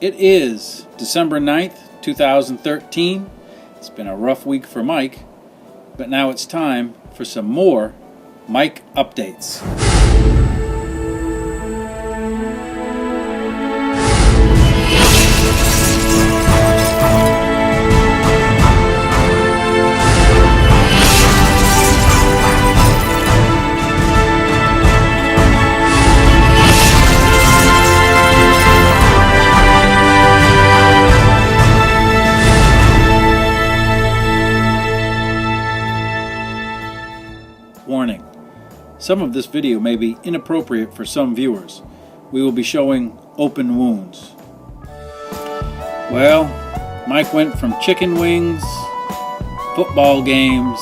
It is December 9th, 2013. It's been a rough week for Mike, but now it's time for some more Mike updates. Warning. Some of this video may be inappropriate for some viewers. We will be showing open wounds. Well, Mike went from chicken wings, football games,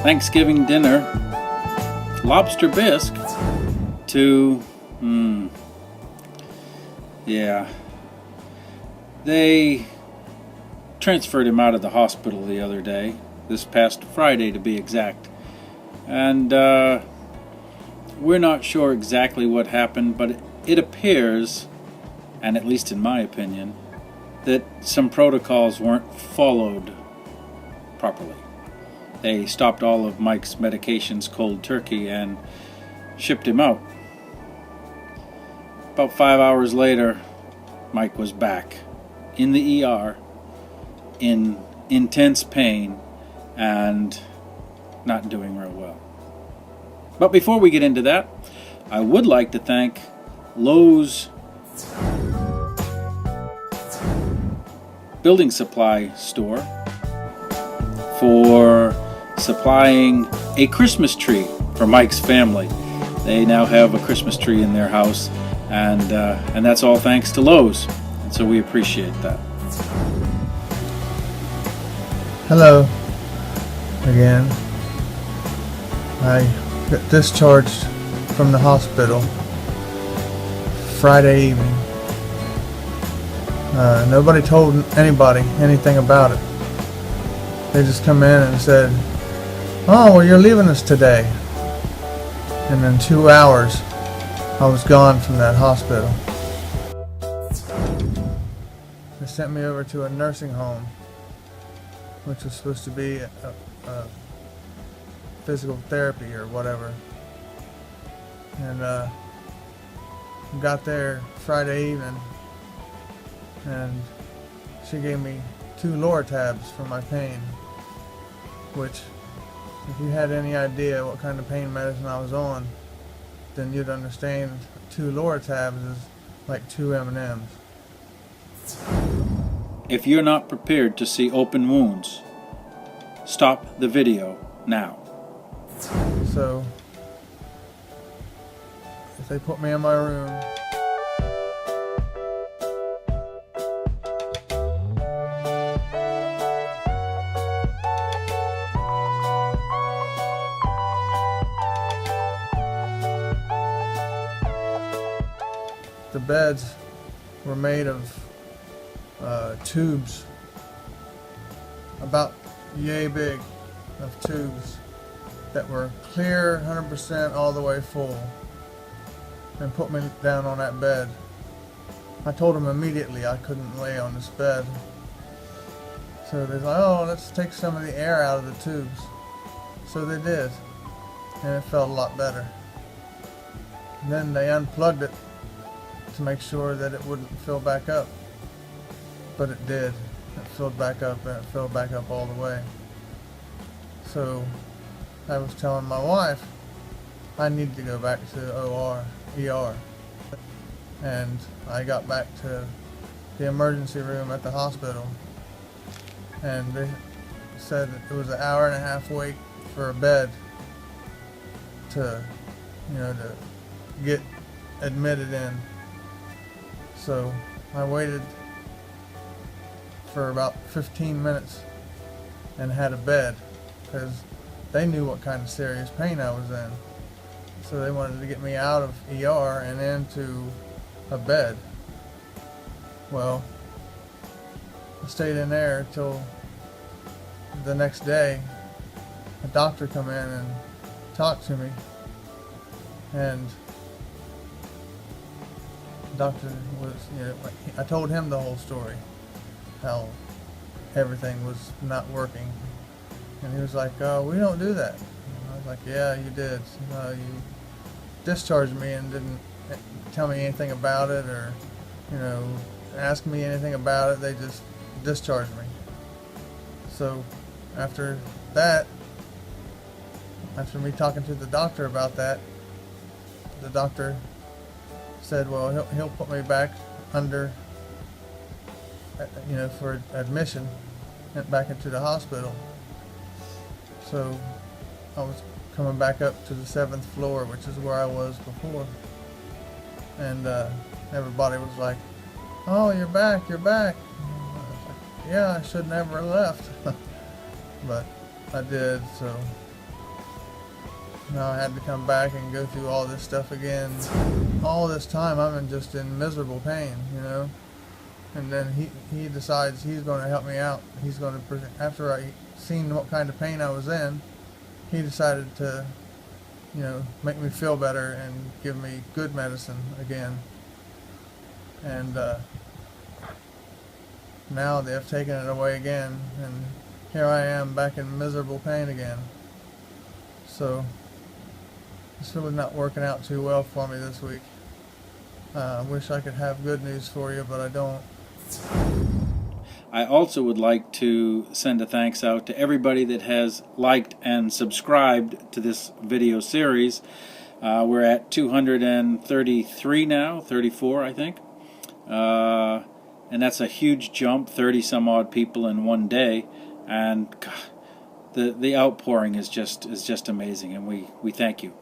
Thanksgiving dinner, lobster bisque, to, They transferred him out of the hospital the other day, this past Friday to be exact. And we're not sure exactly what happened, but it appears, and at least in my opinion, that some protocols weren't followed properly. They stopped all of Mike's medications cold turkey and shipped him out. About 5 hours later, Mike was back in the ER in intense pain and not doing real well. But before we get into that, I would like to thank Lowe's building supply store for supplying a Christmas tree for Mike's family. They now have a Christmas tree in their house, and that's all thanks to Lowe's, and so we appreciate that. Hello again. I got discharged from the hospital Friday evening. Nobody told anybody anything about it. They just come in and said, "Oh, well, you're leaving us today." And in 2 hours, I was gone from that hospital. They sent me over to a nursing home, which was supposed to be a physical therapy or whatever, and got there Friday evening, and she gave me 2 Loratabs for my pain, which, if you had any idea what kind of pain medicine I was on, then you'd understand 2 Loratabs is like 2 M&Ms. If you're not prepared to see open wounds, stop the video now. So, if they put me in my room, the beds were made of tubes, about yay big of tubes that were clear 100% all the way full, and put me down on that bed. I told them immediately I couldn't lay on this bed. So they're like, "Oh, let's take some of the air out of the tubes." So they did, and it felt a lot better. And then they unplugged it to make sure that it wouldn't fill back up. But it did. It filled back up, and it filled back up all the way. So I was telling my wife I need to go back to ER. And I got back to the emergency room at the hospital, and they said it was an hour and a half wait for a bed to get admitted in. So I waited for about 15 minutes and had a bed, because they knew what kind of serious pain I was in. So they wanted to get me out of ER and into a bed. Well, I stayed in there till the next day. A doctor come in and talked to me, and doctor was, I told him the whole story, how everything was not working, and he was like, "Oh, we don't do that." And I was like, "Yeah, you did. You discharged me and didn't tell me anything about it, or ask me anything about it. They just discharged me." So after that, after me talking to the doctor about that, the doctor said, "Well, he'll put me back under, for admission back into the hospital." So I was coming back up to the 7th floor, which is where I was before, and everybody was like, "Oh, you're back, you're back." And I was like, "Yeah, I should never have left." But I did, so now I had to come back and go through all this stuff again. All this time I'm just in miserable pain, And then he decides he's going to help me out. He's going to, after I seen what kind of pain I was in, he decided to, make me feel better and give me good medicine again. And now they've taken it away again, and here I am back in miserable pain again. So it's really not working out too well for me this week. I wish I could have good news for you, but I don't. I also would like to send a thanks out to everybody that has liked and subscribed to this video series. We're at 233 now, 34 I think. And that's a huge jump, 30 some odd people in one day. And God, the outpouring is just amazing, and we thank you.